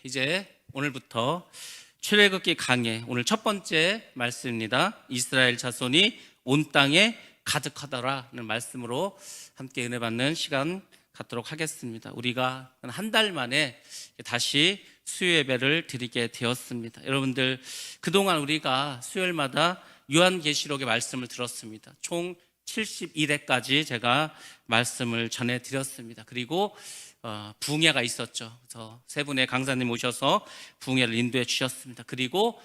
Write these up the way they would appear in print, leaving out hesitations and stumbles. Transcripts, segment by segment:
이제 오늘부터 출애굽기 강해 오늘 첫 번째 말씀입니다. 이스라엘 자손이 온 땅에 가득하더라는 말씀으로 함께 은혜 받는 시간 갖도록 하겠습니다. 우리가 한 달 만에 다시 수요 예배를 드리게 되었습니다. 여러분들, 그동안 우리가 수요일마다 요한계시록의 말씀을 들었습니다. 총 71회까지 제가 말씀을 전해드렸습니다. 그리고 부흥회가 있었죠. 그래서 세 분의 강사님 모셔서 부흥회를 인도해 주셨습니다. 그리고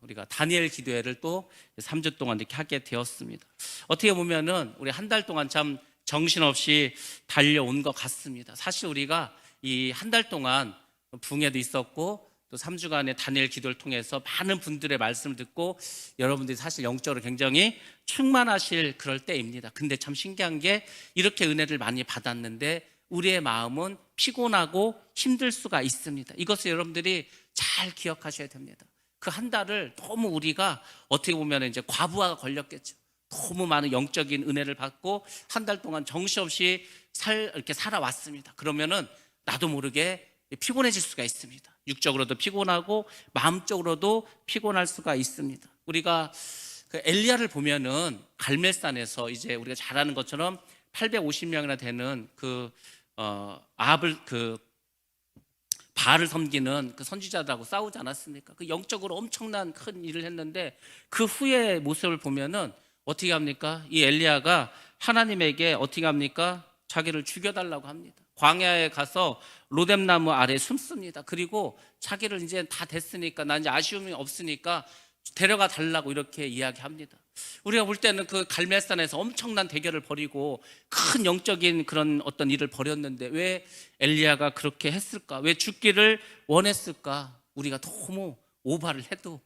우리가 다니엘 기도회를 또 3주 동안 이렇게 하게 되었습니다. 어떻게 보면은 우리 한 달 동안 참 정신없이 달려온 것 같습니다. 사실 우리가 이 한 달 동안 부흥회도 있었고 또 3주간의 다니엘 기도를 통해서 많은 분들의 말씀을 듣고 여러분들이 사실 영적으로 굉장히 충만하실 그럴 때입니다. 근데 참 신기한 게 이렇게 은혜를 많이 받았는데 우리의 마음은 피곤하고 힘들 수가 있습니다. 이것을 여러분들이 잘 기억하셔야 됩니다. 그 한 달을 너무 우리가 어떻게 보면 이제 과부하가 걸렸겠죠. 너무 많은 영적인 은혜를 받고 한 달 동안 정신없이 이렇게 살아왔습니다. 그러면은 나도 모르게 피곤해질 수가 있습니다. 육적으로도 피곤하고 마음적으로도 피곤할 수가 있습니다. 우리가 그 엘리야를 보면은 갈멜산에서 이제 우리가 잘 아는 것처럼 850명이나 되는 바알을 섬기는 그 선지자들하고 싸우지 않았습니까? 그 영적으로 엄청난 큰 일을 했는데 그 후의 모습을 보면은 어떻게 합니까? 이 엘리야가 하나님에게 어떻게 합니까? 자기를 죽여달라고 합니다. 광야에 가서 로뎀나무 아래 숨습니다. 그리고 자기를 이제 다 됐으니까 난 이제 아쉬움이 없으니까 데려가 달라고 이렇게 이야기합니다. 우리가 볼 때는 그 갈멜산에서 엄청난 대결을 벌이고 큰 영적인 그런 어떤 일을 벌였는데 왜 엘리야가 그렇게 했을까? 왜 죽기를 원했을까? 우리가 너무 오바를 해도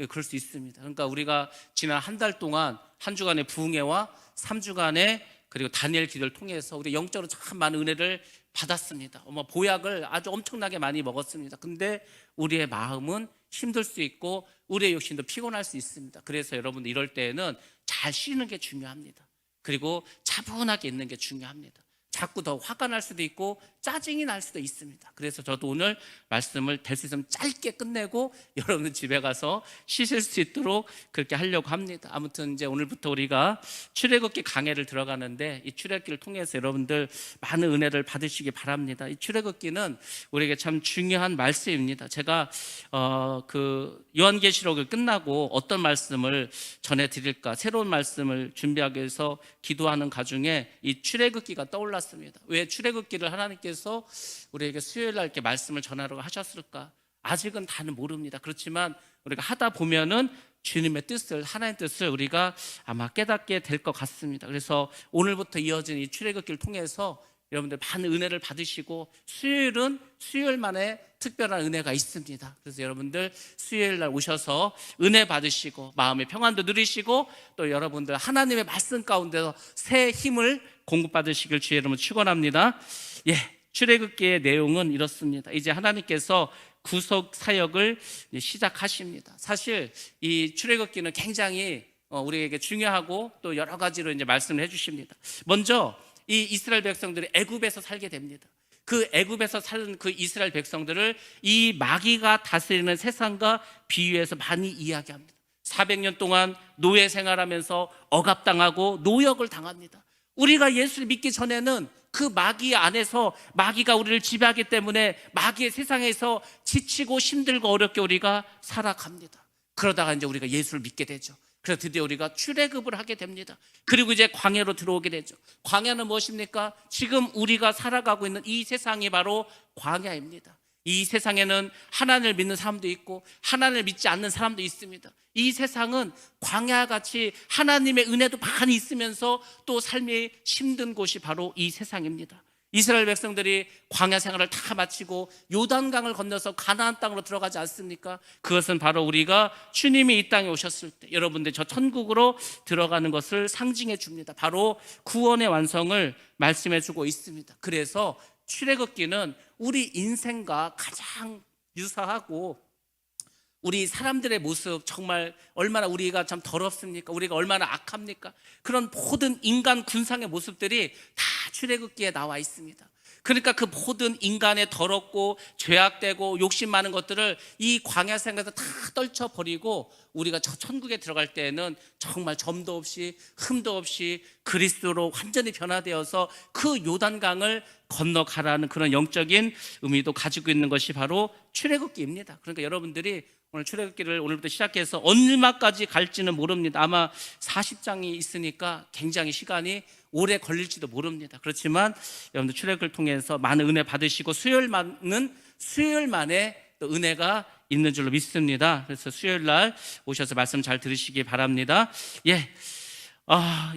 그럴 수 있습니다. 그러니까 우리가 지난 한 달 동안 한 주간의 부흥회와 3주간의 그리고 다니엘 기도를 통해서 우리 영적으로 참 많은 은혜를 받았습니다. 보약을 아주 엄청나게 많이 먹었습니다. 근데 우리의 마음은 힘들 수 있고 우리의 욕심도 피곤할 수 있습니다. 그래서 여러분 이럴 때에는 잘 쉬는 게 중요합니다. 그리고 차분하게 있는 게 중요합니다. 자꾸 더 화가 날 수도 있고 짜증이 날 수도 있습니다. 그래서 저도 오늘 말씀을 될 수 있으면 짧게 끝내고 여러분들 집에 가서 쉬실 수 있도록 그렇게 하려고 합니다. 아무튼 이제 오늘부터 우리가 출애굽기 강해를 들어가는데 이 출애굽기를 통해서 여러분들 많은 은혜를 받으시기 바랍니다. 이 출애굽기는 우리에게 참 중요한 말씀입니다. 제가 그 요한계시록을 끝나고 어떤 말씀을 전해드릴까 새로운 말씀을 준비하기 위해서 기도하는 가중에 이 출애굽기가 떠올랐습니다. 왜 출애굽기를 하나님께서 우리에게 수요일날 이렇게 말씀을 전하라고 하셨을까? 아직은 다는 모릅니다. 그렇지만 우리가 하다 보면은 주님의 뜻을, 하나님의 뜻을 우리가 아마 깨닫게 될 것 같습니다. 그래서 오늘부터 이어진 이 출애굽기를 통해서 여러분들 많은 은혜를 받으시고 수요일은 수요일만의 특별한 은혜가 있습니다. 그래서 여러분들 수요일날 오셔서 은혜 받으시고 마음의 평안도 누리시고 또 여러분들 하나님의 말씀 가운데서 새 힘을 공급받으시길 주의 이름으로 축원합니다. 출애굽기의 내용은 이렇습니다. 이제 하나님께서 구속 사역을 시작하십니다. 사실 이 출애굽기는 굉장히 우리에게 중요하고 또 여러 가지로 이제 말씀을 해주십니다. 먼저 이 이스라엘 백성들이 애굽에서 살게 됩니다. 그 애굽에서 사는 그 이스라엘 백성들을 이 마귀가 다스리는 세상과 비유해서 많이 이야기합니다. 400년 동안 노예 생활하면서 억압당하고 노역을 당합니다. 우리가 예수를 믿기 전에는 그 마귀 안에서 마귀가 우리를 지배하기 때문에 마귀의 세상에서 지치고 힘들고 어렵게 우리가 살아갑니다. 그러다가 이제 우리가 예수를 믿게 되죠. 그래서 드디어 우리가 출애굽을 하게 됩니다. 그리고 이제 광야로 들어오게 되죠. 광야는 무엇입니까? 지금 우리가 살아가고 있는 이 세상이 바로 광야입니다. 이 세상에는 하나님을 믿는 사람도 있고 하나님을 믿지 않는 사람도 있습니다. 이 세상은 광야같이 하나님의 은혜도 많이 있으면서 또 삶이 힘든 곳이 바로 이 세상입니다. 이스라엘 백성들이 광야 생활을 다 마치고 요단강을 건너서 가나안 땅으로 들어가지 않습니까? 그것은 바로 우리가 주님이 이 땅에 오셨을 때 여러분들 저 천국으로 들어가는 것을 상징해 줍니다. 바로 구원의 완성을 말씀해 주고 있습니다. 그래서 출애굽기는 우리 인생과 가장 유사하고 우리 사람들의 모습 정말 얼마나 우리가 참 더럽습니까? 우리가 얼마나 악합니까? 그런 모든 인간 군상의 모습들이 다 출애굽기에 나와 있습니다. 그러니까 그 모든 인간의 더럽고 죄악되고 욕심 많은 것들을 이 광야 생활에서 다 떨쳐버리고 우리가 저 천국에 들어갈 때에는 정말 점도 없이 흠도 없이 그리스도로 완전히 변화되어서 그 요단강을 건너가라는 그런 영적인 의미도 가지고 있는 것이 바로 출애굽기입니다. 그러니까 여러분들이 오늘 출애굽기를 오늘부터 시작해서 얼마까지 갈지는 모릅니다. 아마 40장이 있으니까 굉장히 시간이 오래 걸릴지도 모릅니다. 그렇지만 여러분들 출애굽을 통해서 많은 은혜 받으시고 수요일만에 또 은혜가 있는 줄로 믿습니다. 그래서 수요일 날 오셔서 말씀 잘 들으시기 바랍니다.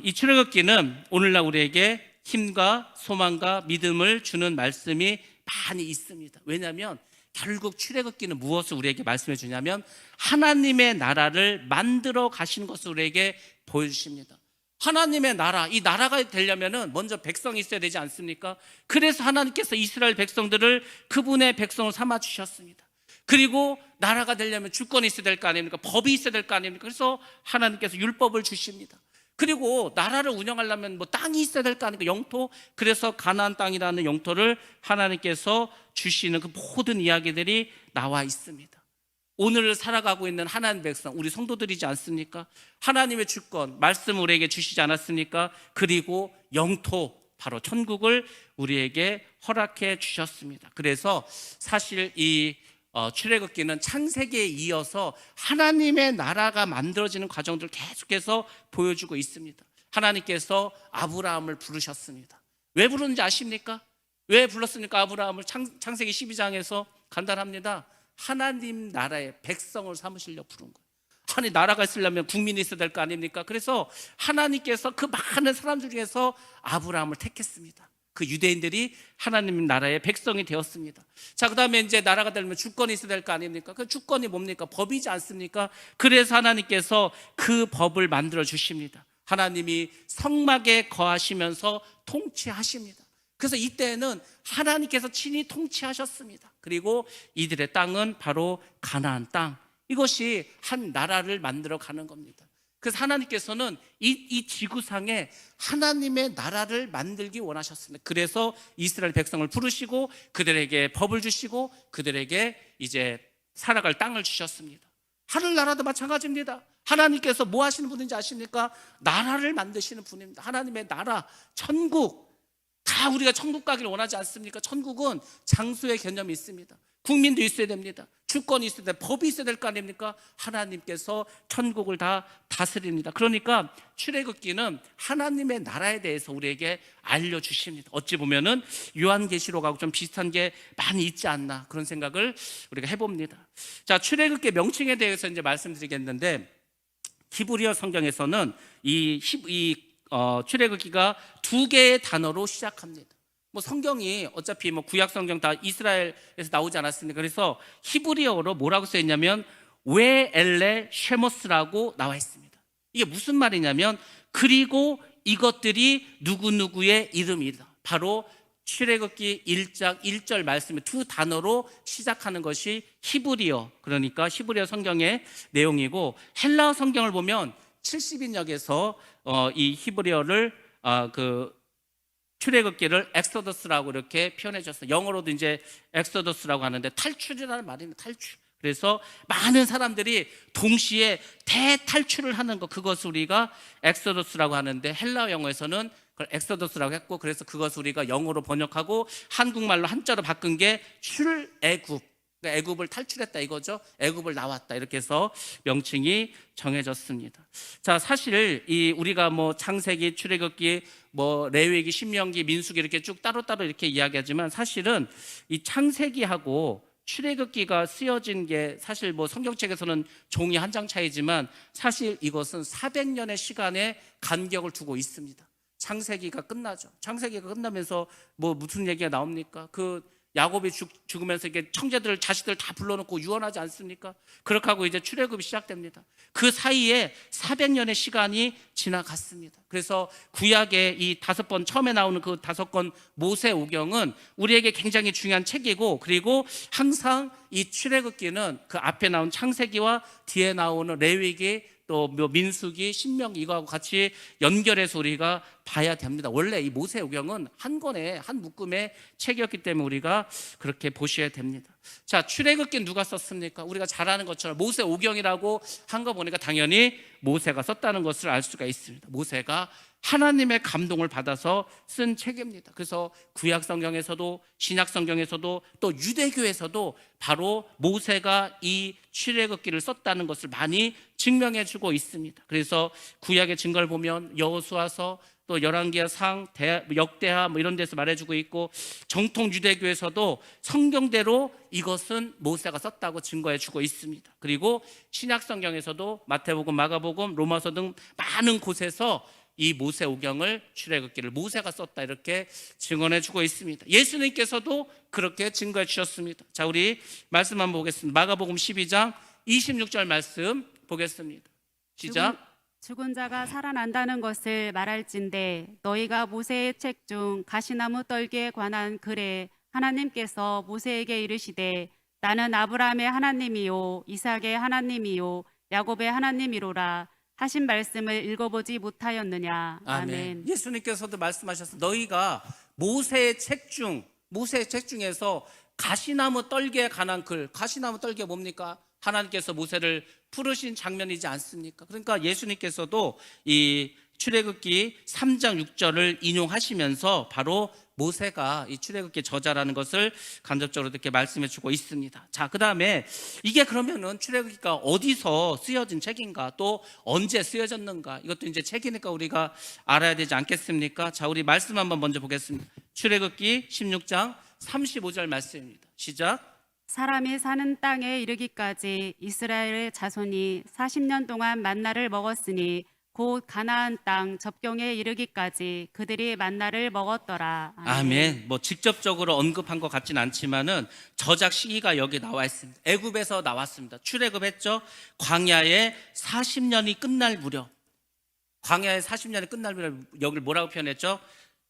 이 출애굽기는 오늘날 우리에게 힘과 소망과 믿음을 주는 말씀이 많이 있습니다. 왜냐하면 결국 출애굽기는 무엇을 우리에게 말씀해 주냐면 하나님의 나라를 만들어 가시는 것을 우리에게 보여주십니다. 하나님의 나라, 이 나라가 되려면 먼저 백성이 있어야 되지 않습니까? 그래서 하나님께서 이스라엘 백성들을 그분의 백성을 삼아 주셨습니다. 그리고 나라가 되려면 주권이 있어야 될 거 아닙니까? 법이 있어야 될 거 아닙니까? 그래서 하나님께서 율법을 주십니다. 그리고 나라를 운영하려면 땅이 있어야 될 거 아닙니까? 영토. 그래서 가나안 땅이라는 영토를 하나님께서 주시는 그 모든 이야기들이 나와 있습니다. 오늘 살아가고 있는 하나님 백성, 우리 성도들이지 않습니까? 하나님의 주권, 말씀을 우리에게 주시지 않았습니까? 그리고 영토, 바로 천국을 우리에게 허락해 주셨습니다. 그래서 사실 이 출애굽기는 창세기에 이어서 하나님의 나라가 만들어지는 과정들을 계속해서 보여주고 있습니다. 하나님께서 아브라함을 부르셨습니다. 왜 부르는지 아십니까? 왜 불렀습니까? 아브라함을 창세기 12장에서 간단합니다. 하나님 나라의 백성을 삼으시려고 부른 거예요. 아니, 나라가 있으려면 국민이 있어야 될 거 아닙니까? 그래서 하나님께서 그 많은 사람들 중에서 아브라함을 택했습니다. 그 유대인들이 하나님 나라의 백성이 되었습니다. 자, 그 다음에 이제 나라가 되려면 주권이 있어야 될 거 아닙니까? 그 주권이 뭡니까? 법이지 않습니까? 그래서 하나님께서 그 법을 만들어 주십니다. 하나님이 성막에 거하시면서 통치하십니다. 그래서 이때는 하나님께서 친히 통치하셨습니다. 그리고 이들의 땅은 바로 가나안 땅, 이것이 한 나라를 만들어 가는 겁니다. 그래서 하나님께서는 이 지구상에 하나님의 나라를 만들기 원하셨습니다. 그래서 이스라엘 백성을 부르시고 그들에게 법을 주시고 그들에게 이제 살아갈 땅을 주셨습니다. 하늘나라도 마찬가지입니다. 하나님께서 뭐 하시는 분인지 아십니까? 나라를 만드시는 분입니다. 하나님의 나라, 천국, 다 우리가 천국 가기를 원하지 않습니까? 천국은 장소의 개념이 있습니다. 국민도 있어야 됩니다. 주권이 있어야 됩니다. 법이 있어야 될 거 아닙니까? 하나님께서 천국을 다 다스립니다. 그러니까 출애굽기는 하나님의 나라에 대해서 우리에게 알려주십니다. 어찌 보면은 요한계시록하고 좀 비슷한 게 많이 있지 않나, 그런 생각을 우리가 해봅니다. 자, 출애굽기 명칭에 대해서 이제 말씀드리겠는데, 히브리어 성경에서는 출애굽기가 두 개의 단어로 시작합니다. 성경이 어차피 구약 성경 다 이스라엘에서 나오지 않았습니까? 그래서 히브리어로 뭐라고 써 있냐면 웨엘레 쉐모스라고 나와 있습니다. 이게 무슨 말이냐면 그리고 이것들이 누구누구의 이름이다. 바로 출애굽기 1장 1절 말씀의 두 단어로 시작하는 것이 히브리어, 그러니까 히브리어 성경의 내용이고, 헬라어 성경을 보면 70인역에서 이 히브리어를 출애굽기를 엑소더스라고 이렇게 표현해 줬어요. 영어로도 이제 엑소더스라고 하는데 탈출이라는 말입니다. 탈출. 그래서 많은 사람들이 동시에 대탈출을 하는 것, 그것을 우리가 엑소더스라고 하는데 헬라어 영어에서는 그걸 엑소더스라고 했고, 그래서 그것을 우리가 영어로 번역하고 한국말로 한자로 바꾼 게 출애굽. 그러니까 애굽을 탈출했다 이거죠. 애굽을 나왔다, 이렇게 해서 명칭이 정해졌습니다. 자, 사실 우리가 창세기, 출애굽기, 레위기, 신명기, 민수기 이렇게 쭉 따로따로 이렇게 이야기하지만, 사실은 이 창세기하고 출애굽기가 쓰여진 게 사실 성경책에서는 종이 한 장 차이지만 사실 이것은 400년의 시간의 간격을 두고 있습니다. 창세기가 끝나죠. 창세기가 끝나면서 무슨 얘기가 나옵니까? 야곱이 죽으면서 이게 청제들, 자식들 다 불러놓고 유언하지 않습니까? 그렇게 하고 이제 출애굽이 시작됩니다. 그 사이에 400년의 시간이 지나갔습니다. 그래서 구약의 이 5번 처음에 나오는 그 5권 모세오경은 우리에게 굉장히 중요한 책이고, 그리고 항상 이 출애굽기는 그 앞에 나온 창세기와 뒤에 나오는 레위기 또 민수기, 신명기 이거하고 같이 연결해서 우리가 봐야 됩니다. 원래 이 모세오경은 한 권의 한 묶음의 책이었기 때문에 우리가 그렇게 보셔야 됩니다. 자, 출애굽기 누가 썼습니까? 우리가 잘 아는 것처럼 모세오경이라고 한 거 보니까 당연히 모세가 썼다는 것을 알 수가 있습니다. 모세가 하나님의 감동을 받아서 쓴 책입니다. 그래서 구약 성경에서도 신약 성경에서도 또 유대교에서도 바로 모세가 이 출애굽기를 썼다는 것을 많이 증명해 주고 있습니다. 그래서 구약의 증거를 보면 여호수아서 또 열왕기하상, 역대하 이런 데서 말해주고 있고, 정통 유대교에서도 성경대로 이것은 모세가 썼다고 증거해주고 있습니다. 그리고 신약 성경에서도 마태복음, 마가복음, 로마서 등 많은 곳에서 이 모세오경을 출애굽기를 모세가 썼다 이렇게 증언해주고 있습니다. 예수님께서도 그렇게 증거해 주셨습니다. 자, 우리 말씀 한번 보겠습니다. 마가복음 12장 26절 말씀 보겠습니다. 시작. 죽은 자가 살아난다는 것을 말할진대 너희가 모세의 책 중 가시나무 떨기에 관한 글에 하나님께서 모세에게 이르시되 나는 아브라함의 하나님이요 이삭의 하나님이요 야곱의 하나님이로라 하신 말씀을 읽어보지 못하였느냐. 아멘. 예수님께서도 말씀하셨습니다. 너희가 모세의 책 중에서 가시나무 떨기에 관한 글, 가시나무 떨기가 뭡니까? 하나님께서 모세를 부르신 장면이지 않습니까? 그러니까 예수님께서도 이 출애굽기 3장 6절을 인용하시면서 바로 모세가 이 출애굽기 저자라는 것을 간접적으로 이렇게 말씀해 주고 있습니다. 자, 그 다음에 이게 그러면은 출애굽기가 어디서 쓰여진 책인가, 또 언제 쓰여졌는가, 이것도 이제 책이니까 우리가 알아야 되지 않겠습니까? 자, 우리 말씀 한번 먼저 보겠습니다. 출애굽기 16장 35절 말씀입니다. 시작. 사람이 사는 땅에 이르기까지 이스라엘의 자손이 40년 동안 만나를 먹었으니 곧 가나안 땅 접경에 이르기까지 그들이 만나를 먹었더라. 아멘. 뭐 직접적으로 언급한 것 같진 않지만은 저작 시기가 여기 나와 있습니다. 애굽에서 나왔습니다. 출애굽했죠. 광야에 40년이 끝날 무렵, 광야에 40년이 끝날 무렵, 여기를 뭐라고 표현했죠?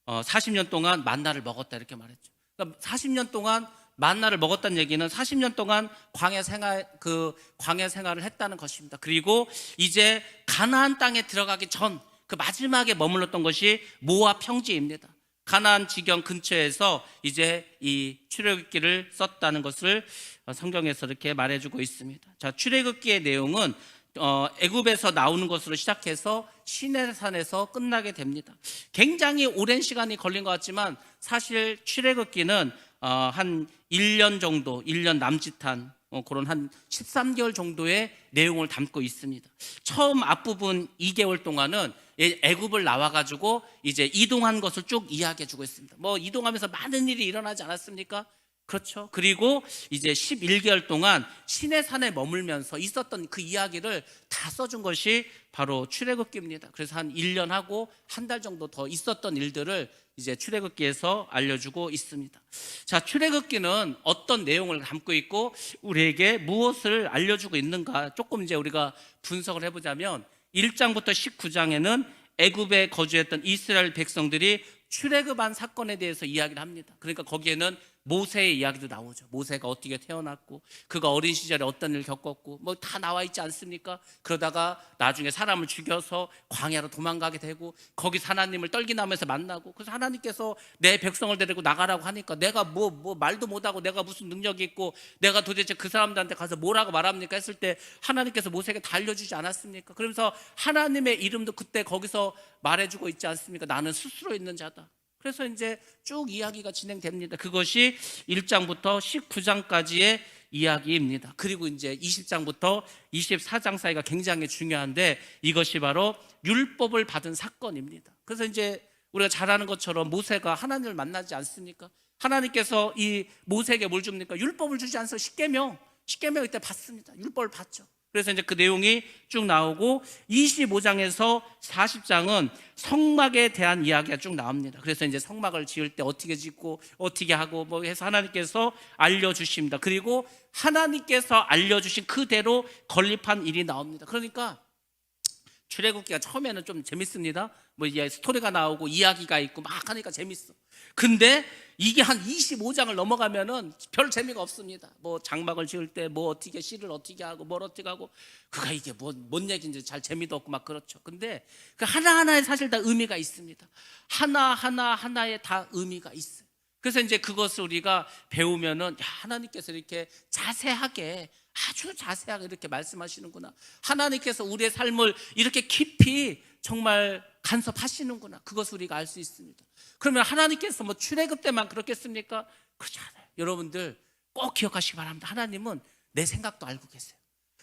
40년 동안 만나를 먹었다 이렇게 말했죠. 그러니까 40년 동안 만나를 먹었다는 얘기는 40년 동안 광야 생활을 했다는 것입니다. 그리고 이제 가나안 땅에 들어가기 전 그 마지막에 머물렀던 것이 모압 평지입니다. 가나안 지경 근처에서 이제 이 출애굽기를 썼다는 것을 성경에서 이렇게 말해주고 있습니다. 자, 출애굽기의 내용은 애굽에서 나오는 것으로 시작해서 시내산에서 끝나게 됩니다. 굉장히 오랜 시간이 걸린 것 같지만 사실 출애굽기는 한 1년 정도, 1년 남짓한 그런 한 13개월 정도의 내용을 담고 있습니다. 처음 앞부분 2개월 동안은 애굽을 나와가지고 이제 이동한 것을 쭉 이야기해주고 있습니다. 뭐 이동하면서 많은 일이 일어나지 않았습니까? 그렇죠. 그리고 이제 11개월 동안 시내산에 머물면서 있었던 그 이야기를 다 써준 것이 바로 출애굽기입니다. 그래서 한 1년 하고 한 달 정도 더 있었던 일들을 이제 출애굽기에서 알려주고 있습니다. 자, 출애굽기는 어떤 내용을 담고 있고 우리에게 무엇을 알려주고 있는가 조금 이제 우리가 분석을 해보자면 1장부터 19장에는 애굽에 거주했던 이스라엘 백성들이 출애굽한 사건에 대해서 이야기를 합니다. 그러니까 거기에는 모세의 이야기도 나오죠. 모세가 어떻게 태어났고 그가 어린 시절에 어떤 일을 겪었고 뭐 다 나와 있지 않습니까? 그러다가 나중에 사람을 죽여서 광야로 도망가게 되고 거기서 하나님을 떨기나무에서 만나고, 그래서 하나님께서 내 백성을 데리고 나가라고 하니까 내가 뭐 말도 못하고 내가 무슨 능력이 있고 내가 도대체 그 사람들한테 가서 뭐라고 말합니까 했을 때 하나님께서 모세에게 다 알려주지 않았습니까? 그러면서 하나님의 이름도 그때 거기서 말해주고 있지 않습니까? 나는 스스로 있는 자다. 그래서 이제 쭉 이야기가 진행됩니다. 그것이 1장부터 19장까지의 이야기입니다. 그리고 이제 20장부터 24장 사이가 굉장히 중요한데 이것이 바로 율법을 받은 사건입니다. 그래서 이제 우리가 잘 아는 것처럼 모세가 하나님을 만나지 않습니까? 하나님께서 이 모세에게 뭘 줍니까? 율법을 주지 않아서 십계명 이때 받습니다. 율법을 받죠. 그래서 이제 그 내용이 쭉 나오고 25장에서 40장은 성막에 대한 이야기가 쭉 나옵니다. 그래서 이제 성막을 지을 때 어떻게 짓고 어떻게 하고 뭐 해서 하나님께서 알려주십니다. 그리고 하나님께서 알려주신 그대로 건립한 일이 나옵니다. 그러니까 출애굽기가 처음에는 좀 재밌습니다. 뭐 이제 스토리가 나오고 이야기가 있고 막 하니까 재밌어. 근데 이게 한 25장을 넘어가면은 별 재미가 없습니다. 뭐 장막을 지을 때 뭐 어떻게 씨를 어떻게 하고 뭘 어떻게 하고 그가 이게 뭔 얘기인지 잘 재미도 없고 막 그렇죠. 근데 그 하나하나에 사실 다 의미가 있습니다. 하나하나에 다 의미가 있어요. 그래서 이제 그것을 우리가 배우면은 야, 하나님께서 이렇게 자세하게 아주 자세하게 이렇게 말씀하시는구나. 하나님께서 우리의 삶을 이렇게 깊이 정말 간섭하시는구나. 그것을 우리가 알 수 있습니다. 그러면 하나님께서 뭐 출애굽 때만 그렇겠습니까? 그렇지 않아요. 여러분들 꼭 기억하시기 바랍니다. 하나님은 내 생각도 알고 계세요.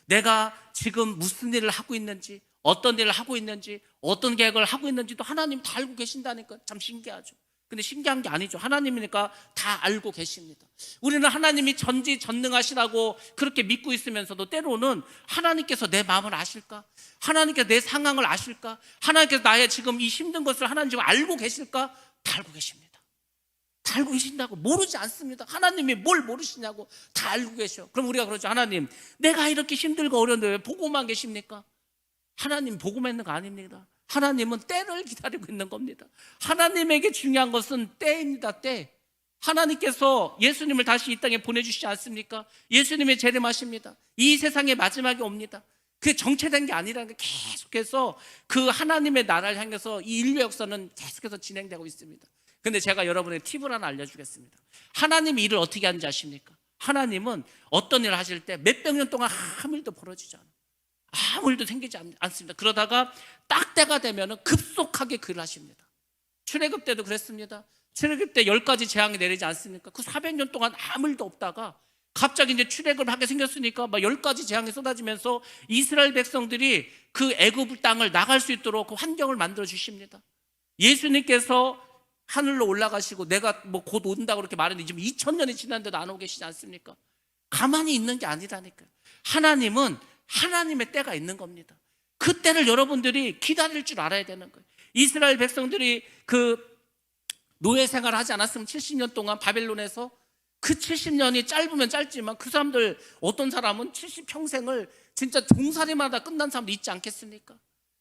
내가 지금 무슨 일을 하고 있는지, 어떤 일을 하고 있는지, 어떤 계획을 하고 있는지도 하나님 다 알고 계신다니까 참 신기하죠. 근데 신기한 게 아니죠. 하나님이니까 다 알고 계십니다. 우리는 하나님이 전지전능하시라고 그렇게 믿고 있으면서도 때로는 하나님께서 내 마음을 아실까? 하나님께서 내 상황을 아실까? 하나님께서 나의 지금 이 힘든 것을 하나님 지금 알고 계실까? 다 알고 계십니다. 다 알고 계신다고 모르지 않습니다. 하나님이 뭘 모르시냐고 다 알고 계셔. 그럼 우리가 그러죠. 하나님, 내가 이렇게 힘들고 어려운데 왜 보고만 계십니까? 하나님 보고만 있는 거 아닙니다. 하나님은 때를 기다리고 있는 겁니다. 하나님에게 중요한 것은 때입니다. 때. 하나님께서 예수님을 다시 이 땅에 보내주시지 않습니까? 예수님의 재림하십니다. 이 세상의 마지막이 옵니다. 그게 정체된 게 아니라는 게 계속해서 그 하나님의 나라를 향해서 이 인류 역사는 계속해서 진행되고 있습니다. 근데 제가 여러분에게 팁을 하나 알려주겠습니다. 하나님이 일을 어떻게 하는지 아십니까? 하나님은 어떤 일을 하실 때 몇백 년 동안 아무 일도 벌어지지 않아요. 아무 일도 생기지 않습니다. 그러다가 딱 때가 되면 급속하게 그 일을 하십니다. 출애굽 때도 그랬습니다. 출애굽 때 10가지 재앙이 내리지 않습니까? 그 400년 동안 아무 일도 없다가 갑자기 이제 출애굽을 하게 생겼으니까 막 10가지 재앙이 쏟아지면서 이스라엘 백성들이 그 애굽 땅을 나갈 수 있도록 그 환경을 만들어 주십니다. 예수님께서 하늘로 올라가시고 내가 뭐 곧 온다고 그렇게 말했는데 지금 2000년이 지났는데도 안 오고 계시지 않습니까? 가만히 있는 게 아니라니까요. 하나님은 하나님의 때가 있는 겁니다. 그 때를 여러분들이 기다릴 줄 알아야 되는 거예요. 이스라엘 백성들이 그 노예 생활을 하지 않았으면 70년 동안 바벨론에서 그 70년이 짧으면 짧지만 그 사람들 어떤 사람은 70평생을 진짜 종살이마다 끝난 사람도 있지 않겠습니까?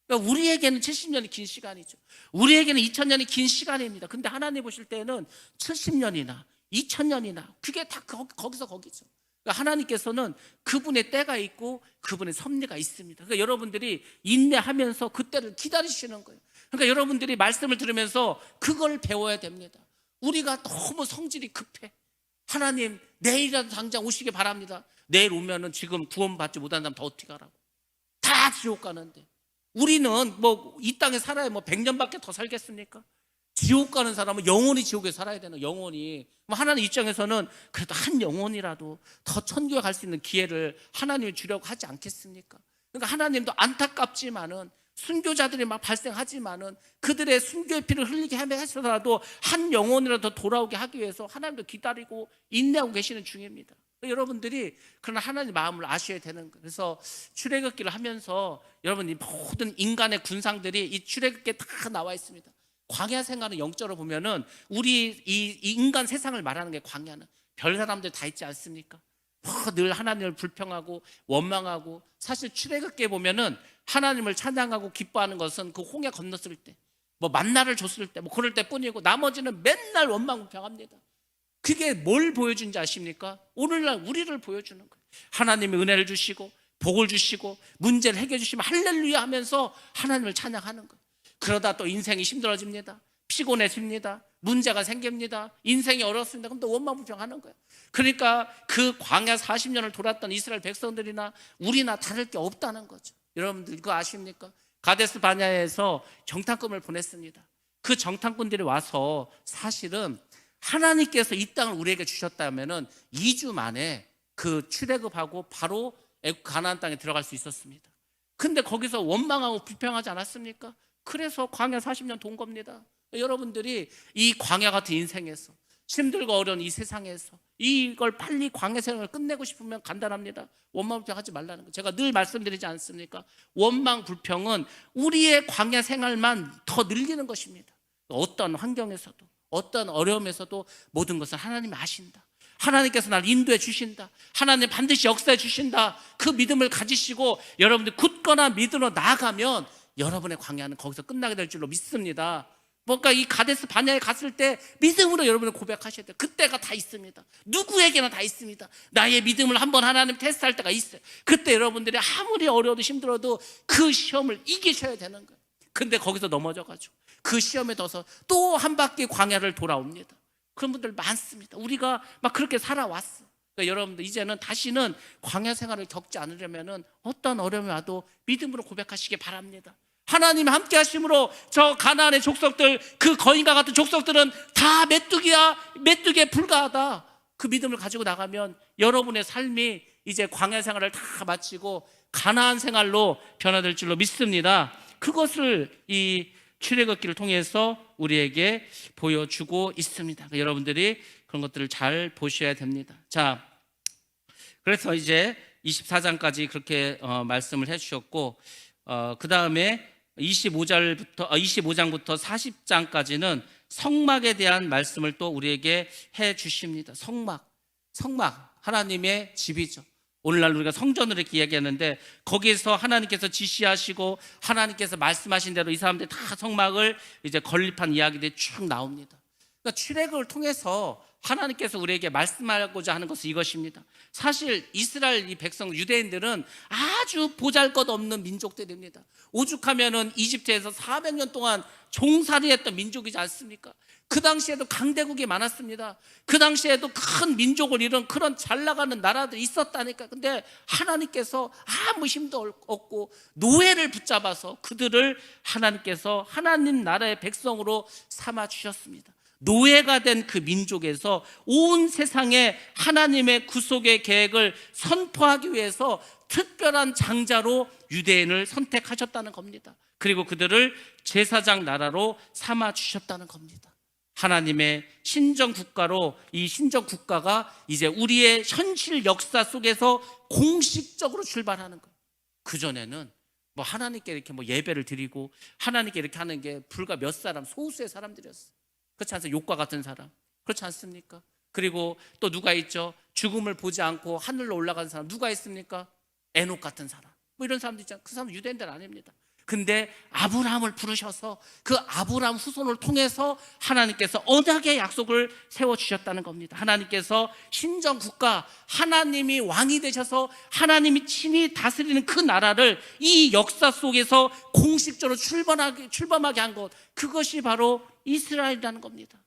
그러니까 우리에게는 70년이 긴 시간이죠. 우리에게는 2000년이 긴 시간입니다. 근데 하나님 보실 때는 70년이나 2000년이나 그게 다 거기서 거기죠. 그러니까 하나님께서는 그분의 때가 있고 그분의 섭리가 있습니다. 그러니까 여러분들이 인내하면서 그 때를 기다리시는 거예요. 그러니까 여러분들이 말씀을 들으면서 그걸 배워야 됩니다. 우리가 너무 성질이 급해. 하나님 내일이라도 당장 오시기 바랍니다. 내일 오면은 지금 구원받지 못한 사람 더 어떻게 하라고. 다 지옥 가는데 우리는 뭐 이 땅에 살아야 뭐 100년밖에 더 살겠습니까? 지옥 가는 사람은 영원히 지옥에 살아야 되는, 영원히. 하나님 입장에서는 그래도 한 영혼이라도 더 천국에 갈 수 있는 기회를 하나님이 주려고 하지 않겠습니까? 그러니까 하나님도 안타깝지만은 순교자들이 막 발생하지만은 그들의 순교의 피를 흘리게 하면서라도 한 영혼이라도 돌아오게 하기 위해서 하나님도 기다리고 인내하고 계시는 중입니다. 여러분들이 그런 하나님의 마음을 아셔야 되는 거예요. 그래서 출애굽기를 하면서 여러분 이 모든 인간의 군상들이 이 출애굽기에 다 나와 있습니다. 광야 생활은 영적으로 보면은 우리 이 인간 세상을 말하는 게 광야는 별 사람들 다 있지 않습니까? 늘 하나님을 불평하고 원망하고 사실 출애굽기에 보면은 하나님을 찬양하고 기뻐하는 것은 그 홍해 건넜을 때 뭐 만나를 줬을 때 뭐 그럴 때뿐이고 나머지는 맨날 원망불평합니다. 그게 뭘 보여준지 아십니까? 오늘날 우리를 보여주는 거예요. 하나님이 은혜를 주시고 복을 주시고 문제를 해결해 주시면 할렐루야 하면서 하나님을 찬양하는 거예요. 그러다 또 인생이 힘들어집니다. 피곤해집니다. 문제가 생깁니다. 인생이 어렵습니다. 그럼 또 원망불평하는 거예요. 그러니까 그 광야 40년을 돌았던 이스라엘 백성들이나 우리나 다를 게 없다는 거죠. 여러분들 그거 아십니까? 가데스 바냐에서 정탐꾼을 보냈습니다. 그 정탐꾼들이 와서 사실은 하나님께서 이 땅을 우리에게 주셨다면은 2주 만에 그 출애굽하고 바로 가나안 땅에 들어갈 수 있었습니다. 근데 거기서 원망하고 불평하지 않았습니까? 그래서 광야 40년 돈 겁니다. 여러분들이 이 광야 같은 인생에서 힘들고 어려운 이 세상에서 이걸 빨리 광야 생활을 끝내고 싶으면 간단합니다. 원망불평하지 말라는 거. 제가 늘 말씀드리지 않습니까? 원망불평은 우리의 광야 생활만 더 늘리는 것입니다. 어떤 환경에서도 어떤 어려움에서도 모든 것을 하나님이 아신다. 하나님께서 나를 인도해 주신다. 하나님 반드시 역사해 주신다. 그 믿음을 가지시고 여러분들 굳거나 믿으러 나아가면 여러분의 광야는 거기서 끝나게 될 줄로 믿습니다. 뭔가 이 가데스 바냐에 갔을 때 믿음으로 여러분을 고백하셔야 돼요. 그때가 다 있습니다. 누구에게나 다 있습니다. 나의 믿음을 한번 하나님 테스트할 때가 있어요. 그때 여러분들이 아무리 어려워도 힘들어도 그 시험을 이기셔야 되는 거예요. 근데 거기서 넘어져가지고 그 시험에 둬서 또 한 바퀴 광야를 돌아옵니다. 그런 분들 많습니다. 우리가 막 그렇게 살아왔어요. 그러니까 여러분들 이제는 다시는 광야 생활을 겪지 않으려면 어떤 어려움이 와도 믿음으로 고백하시기 바랍니다. 하나님 함께 하심으로 저 가나안의 족속들, 그 거인과 같은 족속들은 다 메뚜기에 불과하다. 그 믿음을 가지고 나가면 여러분의 삶이 이제 광야 생활을 다 마치고 가나안 생활로 변화될 줄로 믿습니다. 그것을 이 출애굽기를 통해서 우리에게 보여주고 있습니다. 여러분들이 그런 것들을 잘 보셔야 됩니다. 자, 그래서 이제 24장까지 그렇게 말씀을 해주셨고, 그 다음에 25장부터 40장까지는 성막에 대한 말씀을 또 우리에게 해 주십니다. 성막 하나님의 집이죠. 오늘날 우리가 성전을 이렇게 이야기하는데 거기에서 하나님께서 지시하시고 하나님께서 말씀하신 대로 이 사람들이 다 성막을 이제 건립한 이야기들이 쭉 나옵니다. 그러니까 출애굽을 통해서 하나님께서 우리에게 말씀하고자 하는 것은 이것입니다. 사실 이스라엘 이 백성 유대인들은 아주 보잘것없는 민족들입니다. 오죽하면은 이집트에서 400년 동안 종살이했던 민족이지 않습니까? 그 당시에도 강대국이 많았습니다. 그 당시에도 큰 민족을 이룬 그런 잘 나가는 나라들이 있었다니까. 근데 하나님께서 아무 힘도 없고 노예를 붙잡아서 그들을 하나님께서 하나님 나라의 백성으로 삼아 주셨습니다. 노예가 된 그 민족에서 온 세상에 하나님의 구속의 계획을 선포하기 위해서 특별한 장자로 유대인을 선택하셨다는 겁니다. 그리고 그들을 제사장 나라로 삼아 주셨다는 겁니다. 하나님의 신정 국가로 이 신정 국가가 이제 우리의 현실 역사 속에서 공식적으로 출발하는 거예요. 그전에는 뭐 하나님께 이렇게 뭐 예배를 드리고 하나님께 이렇게 하는 게 불과 몇 사람, 소수의 사람들이었어요. 그렇지 않습니까? 욕과 같은 사람. 그렇지 않습니까? 그리고 또 누가 있죠? 죽음을 보지 않고 하늘로 올라가는 사람 누가 있습니까? 에녹 같은 사람. 뭐 이런 사람도 있잖아요. 그 사람은 유대인들 아닙니다. 근데 아브라함을 부르셔서 그 아브라함 후손을 통해서 하나님께서 언약의 약속을 세워주셨다는 겁니다. 하나님께서 신정 국가, 하나님이 왕이 되셔서 하나님이 친히 다스리는 그 나라를 이 역사 속에서 공식적으로 출범하게 한 것, 그것이 바로 이스라엘이라는 겁니다.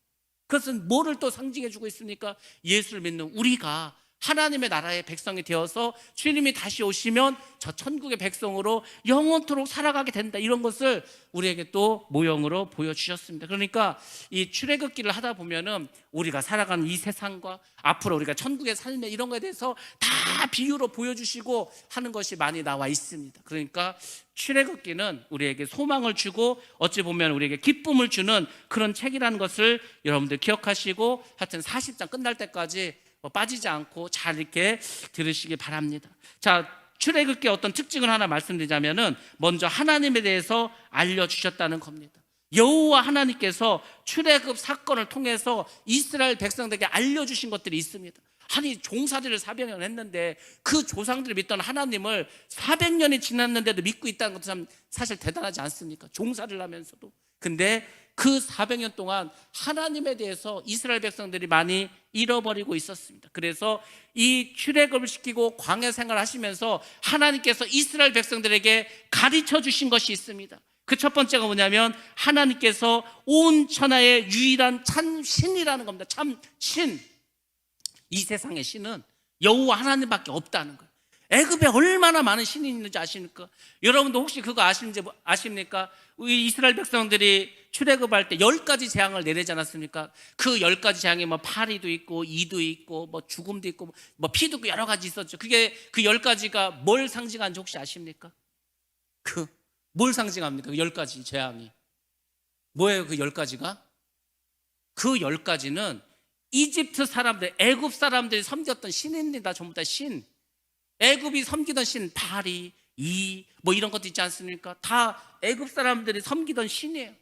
그것은 뭐를 또 상징해 주고 있습니까? 예수를 믿는 우리가 하나님의 나라의 백성이 되어서 주님이 다시 오시면 저 천국의 백성으로 영원토록 살아가게 된다, 이런 것을 우리에게 또 모형으로 보여주셨습니다. 그러니까 이 출애굽기를 하다 보면은 우리가 살아가는 이 세상과 앞으로 우리가 천국의 삶에 이런 거에 대해서 다 비유로 보여주시고 하는 것이 많이 나와 있습니다. 그러니까 출애굽기는 우리에게 소망을 주고 어찌 보면 우리에게 기쁨을 주는 그런 책이라는 것을 여러분들 기억하시고 하여튼 40장 끝날 때까지 빠지지 않고 잘 이렇게 들으시기 바랍니다. 자, 출애굽기의 어떤 특징을 하나 말씀드리자면은 먼저 하나님에 대해서 알려주셨다는 겁니다. 여호와 하나님께서 출애굽 사건을 통해서 이스라엘 백성들에게 알려주신 것들이 있습니다. 아니, 종살이를 400년 했는데 그 조상들이 믿던 하나님을 400년이 지났는데도 믿고 있다는 것도 참 사실 대단하지 않습니까? 종살이를 하면서도. 근데 그 400년 동안 하나님에 대해서 이스라엘 백성들이 많이 잃어버리고 있었습니다. 그래서 이 출애굽을 시키고 광야 생활을 하시면서 하나님께서 이스라엘 백성들에게 가르쳐 주신 것이 있습니다. 그 첫 번째가 뭐냐면 하나님께서 온 천하의 유일한 참 신이라는 겁니다. 참 신. 이 세상의 신은 여호와 하나님밖에 없다는 거예요. 애굽에 얼마나 많은 신이 있는지 아십니까? 여러분도 혹시 그거 아십니까? 우리 이스라엘 백성들이 출애굽할 때 10가지 재앙을 내리지 않았습니까? 그 10가지 재앙이 뭐 파리도 있고 이도 있고 뭐 죽음도 있고 뭐 피도 있고 여러 가지 있었죠. 그게 그 10가지가 뭘 상징하는지 혹시 아십니까? 뭘 상징합니까? 그 10가지 재앙이 뭐예요? 그 10가지가? 그 10가지는 이집트 사람들, 애굽 사람들이 섬겼던 신입니다. 전부 다 신. 애굽이 섬기던 신, 바리, 뭐 이런 것도 있지 않습니까? 다 애굽 사람들이 섬기던 신이에요.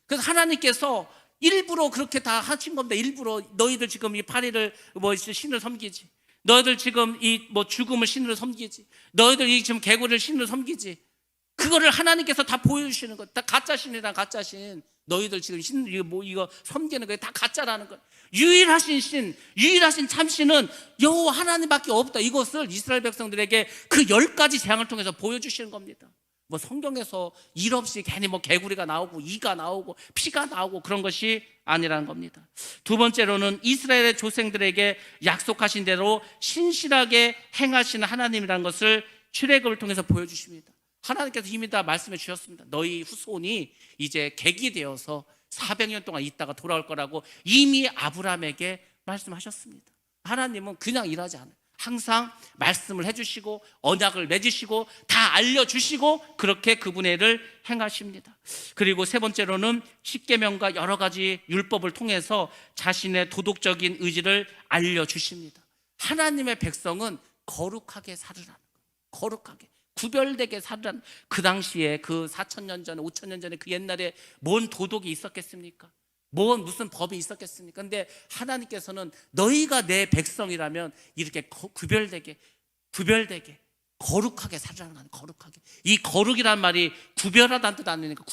그래서 하나님께서 일부러 그렇게 다 하신 겁니다. 일부러 너희들 지금 이 바리를 뭐 신을 섬기지, 너희들 지금 이 뭐 죽음을 신으로 섬기지, 너희들 이 지금 개구리를 신으로 섬기지. 그거를 하나님께서 다 보여주시는 것. 다 가짜신이란 가짜신. 너희들 지금 이거 섬기는 거에 다 가짜라는 거. 유일하신 참신은 여호와 하나님밖에 없다. 이것을 이스라엘 백성들에게 그 10가지 재앙을 통해서 보여주시는 겁니다. 뭐 성경에서 일 없이 괜히 뭐 개구리가 나오고 이가 나오고 피가 나오고 그런 것이 아니라는 겁니다. 두 번째로는 이스라엘의 조상들에게 약속하신 대로 신실하게 행하시는 하나님이라는 것을 출애굽을 통해서 보여주십니다. 하나님께서 이미 다 말씀해 주셨습니다. 너희 후손이 이제 객이 되어서 400년 동안 있다가 돌아올 거라고 이미 아브라함에게 말씀하셨습니다. 하나님은 그냥 일하지 않아요. 항상 말씀을 해주시고 언약을 맺으시고 다 알려주시고 그렇게 그분의 일을 행하십니다. 그리고 세 번째로는 십계명과 여러 가지 율법을 통해서 자신의 도덕적인 의지를 알려주십니다. 하나님의 백성은 거룩하게 살으라는 거예요. 거룩하게 구별되게 살으라는. 그 당시에 그 4,000년 전에 5,000년 전에 그 옛날에 뭔 도덕이 있었겠습니까? 무슨 법이 있었겠습니까? 근데 하나님께서는 너희가 내 백성이라면 이렇게 구별되게 거룩하게 살아가는 거예요. 거룩하게. 이 거룩이란 말이 구별하다는 뜻 아닙니까?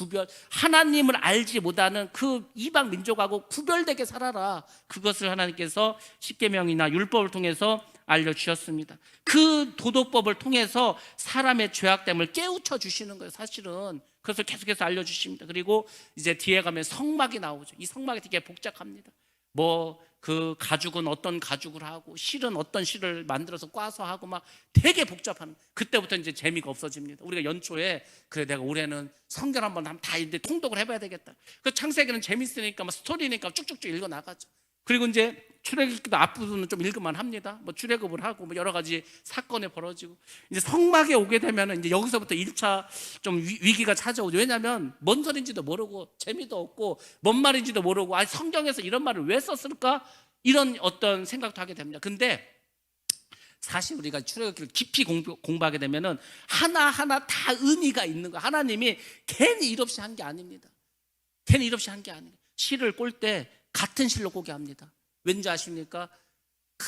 하나님을 알지 못하는 그 이방 민족하고 구별되게 살아라. 그것을 하나님께서 십계명이나 율법을 통해서 알려주셨습니다. 그 도덕법을 통해서 사람의 죄악됨을 깨우쳐 주시는 거예요. 사실은 그것을 계속해서 알려주십니다. 그리고 이제 뒤에 가면 성막이 나오죠. 이 성막이 되게 복잡합니다. 그 가죽은 어떤 가죽을 하고 실은 어떤 실을 만들어서 꽈서 하고 막 되게 복잡한. 그때부터 이제 재미가 없어집니다. 우리가 연초에 그래 내가 올해는 성경 한번 다 이제 통독을 해봐야 되겠다. 그 창세기는 재밌으니까 막 스토리니까 쭉쭉쭉 읽어 나가죠. 그리고 이제 출애굽기도 앞부분은 좀 읽을만 합니다. 뭐 출애굽을 하고 뭐 여러 가지 사건이 벌어지고 이제 성막에 오게 되면은 이제 여기서부터 1차 좀 위기가 찾아오죠. 왜냐하면 뭔 소리인지도 모르고 재미도 없고 뭔 말인지도 모르고 성경에서 이런 말을 왜 썼을까? 이런 어떤 생각도 하게 됩니다. 근데 사실 우리가 출애굽기를 깊이 공부하게 되면은 하나하나 다 의미가 있는 거예요. 하나님이 괜히 일 없이 한 게 아닙니다. 괜히 일 없이 한 게 아니에요. 실을 꼴 때 같은 실로 꼬게 합니다. 왠지 아십니까?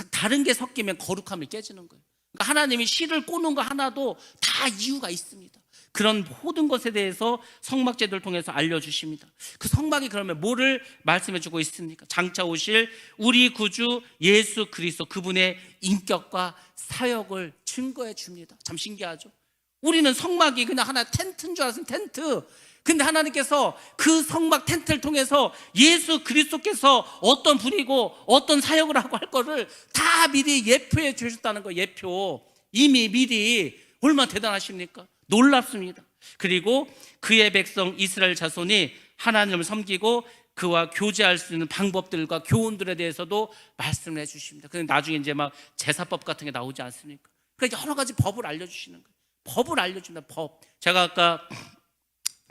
다른 게 섞이면 거룩함이 깨지는 거예요. 그러니까 하나님이 실을 꼬는 거 하나도 다 이유가 있습니다. 그런 모든 것에 대해서 성막제도를 통해서 알려주십니다. 그 성막이 그러면 뭐를 말씀해주고 있습니까? 장차 오실 우리 구주 예수 그리스도 그분의 인격과 사역을 증거해 줍니다. 참 신기하죠? 우리는 성막이 그냥 하나 텐트인 줄 알았어요. 텐트. 근데 하나님께서 그 성막 텐트를 통해서 예수 그리스도께서 어떤 분이고 어떤 사역을 하고 할 거를 다 미리 예표해 주셨다는 거예요. 예표. 이미 미리. 얼마나 대단하십니까? 놀랍습니다. 그리고 그의 백성 이스라엘 자손이 하나님을 섬기고 그와 교제할 수 있는 방법들과 교훈들에 대해서도 말씀을 해주십니다. 그런데 나중에 이제 막 제사법 같은 게 나오지 않습니까? 그러니까 여러 가지 법을 알려주시는 거예요. 법을 알려줍니다. 법. 제가 아까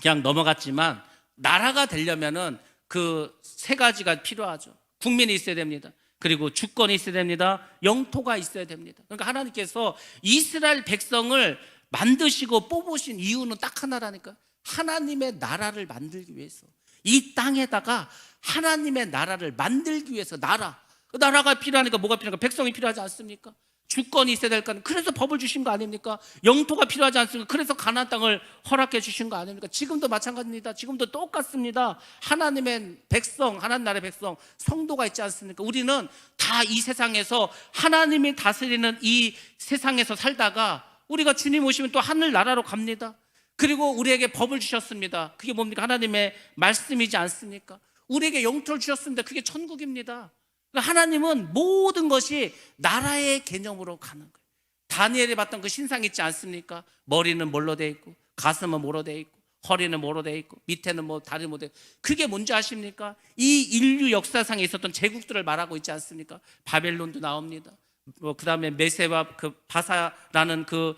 그냥 넘어갔지만 나라가 되려면은 그 세 가지가 필요하죠. 국민이 있어야 됩니다. 그리고 주권이 있어야 됩니다. 영토가 있어야 됩니다. 그러니까 하나님께서 이스라엘 백성을 만드시고 뽑으신 이유는 딱 하나라니까. 하나님의 나라를 만들기 위해서. 이 땅에다가 하나님의 나라를 만들기 위해서 나라가 필요하니까 뭐가 필요한가? 백성이 필요하지 않습니까? 주권이 있어야 될 거 아닙니까? 그래서 법을 주신 거 아닙니까? 영토가 필요하지 않습니까? 그래서 가나안 땅을 허락해 주신 거 아닙니까? 지금도 마찬가지입니다. 지금도 똑같습니다. 하나님의 백성, 하나님 나라의 백성, 성도가 있지 않습니까? 우리는 다 이 세상에서 하나님이 다스리는 이 세상에서 살다가 우리가 주님 오시면 또 하늘나라로 갑니다. 그리고 우리에게 법을 주셨습니다. 그게 뭡니까? 하나님의 말씀이지 않습니까? 우리에게 영토를 주셨습니다. 그게 천국입니다. 하나님은 모든 것이 나라의 개념으로 가는 거예요. 다니엘이 봤던 그 신상 있지 않습니까? 머리는 뭘로 돼 있고 가슴은 뭐로 돼 있고 허리는 뭐로 돼 있고 밑에는 뭐 다리 뭐 돼. 그게 뭔지 아십니까? 이 인류 역사상에 있었던 제국들을 말하고 있지 않습니까? 바벨론도 나옵니다. 그 다음에 메세와 그 바사라는 그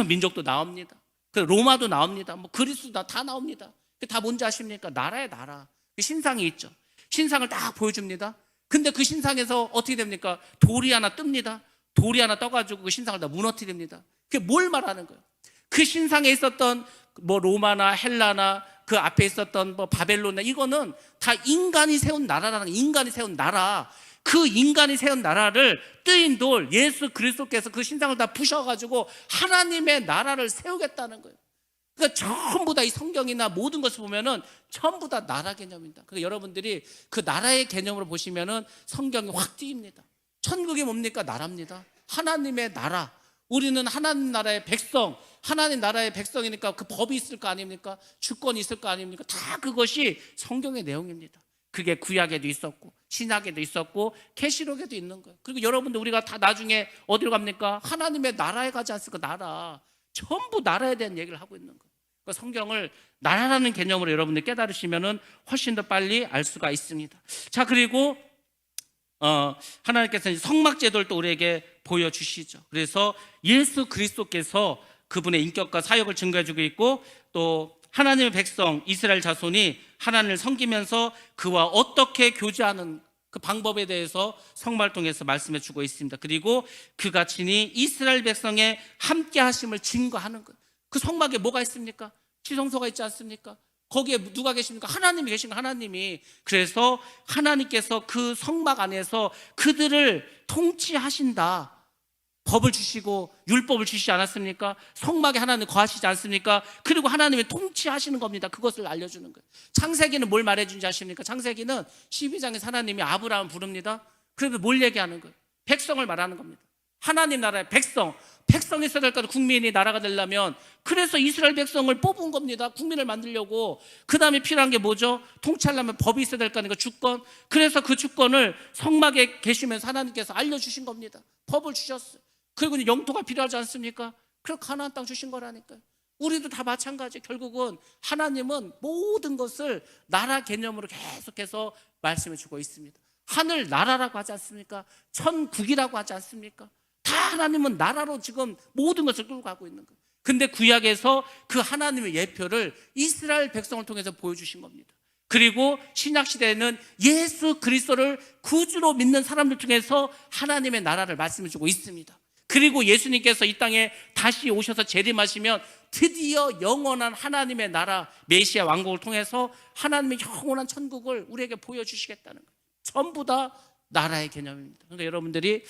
민족도 나옵니다. 그 로마도 나옵니다. 뭐 그리스도 다 나옵니다. 그게 다 뭔지 아십니까? 나라의 나라. 그 신상이 있죠. 신상을 딱 보여줍니다. 근데 그 신상에서 어떻게 됩니까? 돌이 하나 뜹니다. 돌이 하나 떠가지고 그 신상을 다 무너뜨립니다. 그게 뭘 말하는 거예요? 그 신상에 있었던 뭐 로마나 헬라나 그 앞에 있었던 뭐 바벨론이나 이거는 다 인간이 세운 나라라는 거예요. 인간이 세운 나라. 그 인간이 세운 나라를 뜨인 돌 예수 그리스도께서 그 신상을 다 부셔가지고 하나님의 나라를 세우겠다는 거예요. 그러니까 전부 다 이 성경이나 모든 것을 보면은 전부 다 나라 개념입니다. 그러니까 여러분들이 그 나라의 개념으로 보시면은 성경이 확 띄입니다. 천국이 뭡니까? 나라입니다. 하나님의 나라. 우리는 하나님 나라의 백성, 하나님 나라의 백성이니까 그 법이 있을 거 아닙니까? 주권이 있을 거 아닙니까? 다 그것이 성경의 내용입니다. 그게 구약에도 있었고 신약에도 있었고 계시록에도 있는 거예요. 그리고 여러분들 우리가 다 나중에 어디로 갑니까? 하나님의 나라에 가지 않습니까? 나라. 전부 나라에 대한 얘기를 하고 있는 거예요. 그러니까 성경을 나라라는 개념으로 여러분들 깨달으시면은 훨씬 더 빨리 알 수가 있습니다. 자, 그리고 하나님께서 성막제도를 또 우리에게 보여주시죠. 그래서 예수 그리스도께서 그분의 인격과 사역을 증거해주고 있고, 또 하나님의 백성 이스라엘 자손이 하나님을 섬기면서 그와 어떻게 교제하는 그 방법에 대해서 성막을 통해서 말씀해주고 있습니다. 그리고 그가 친히 이스라엘 백성의 함께 하심을 증거하는 거예요. 그 성막에 뭐가 있습니까? 지성소가 있지 않습니까? 거기에 누가 계십니까? 하나님이 계신 거, 하나님이. 그래서 하나님께서 그 성막 안에서 그들을 통치하신다. 법을 주시고 율법을 주시지 않았습니까? 성막에 하나님 거하시지 않습니까? 그리고 하나님이 통치하시는 겁니다. 그것을 알려주는 거예요. 창세기는 뭘 말해준지 아십니까? 창세기는 12장에서 하나님이 아브라함 부릅니다. 그래서 뭘 얘기하는 거예요? 백성을 말하는 겁니다. 하나님 나라의 백성이 있어야 될 거예요. 국민이 나라가 되려면. 그래서 이스라엘 백성을 뽑은 겁니다. 국민을 만들려고. 그 다음에 필요한 게 뭐죠? 통치하려면 법이 있어야 될 거니까 주권. 그래서 그 주권을 성막에 계시면서 하나님께서 알려주신 겁니다. 법을 주셨어요. 그리고 영토가 필요하지 않습니까? 그래서 가나안 땅 주신 거라니까요. 우리도 다 마찬가지. 결국은 하나님은 모든 것을 나라 개념으로 계속해서 말씀해 주고 있습니다. 하늘 나라라고 하지 않습니까? 천국이라고 하지 않습니까? 다 하나님은 나라로 지금 모든 것을 끌고 가고 있는 거예요. 근데 구약에서 그 하나님의 예표를 이스라엘 백성을 통해서 보여주신 겁니다. 그리고 신약시대에는 예수 그리스도를 구주로 믿는 사람들 통해서 하나님의 나라를 말씀해 주고 있습니다. 그리고 예수님께서 이 땅에 다시 오셔서 재림하시면 드디어 영원한 하나님의 나라 메시아 왕국을 통해서 하나님의 영원한 천국을 우리에게 보여주시겠다는 거예요. 전부 다 나라의 개념입니다. 그러니까 여러분들이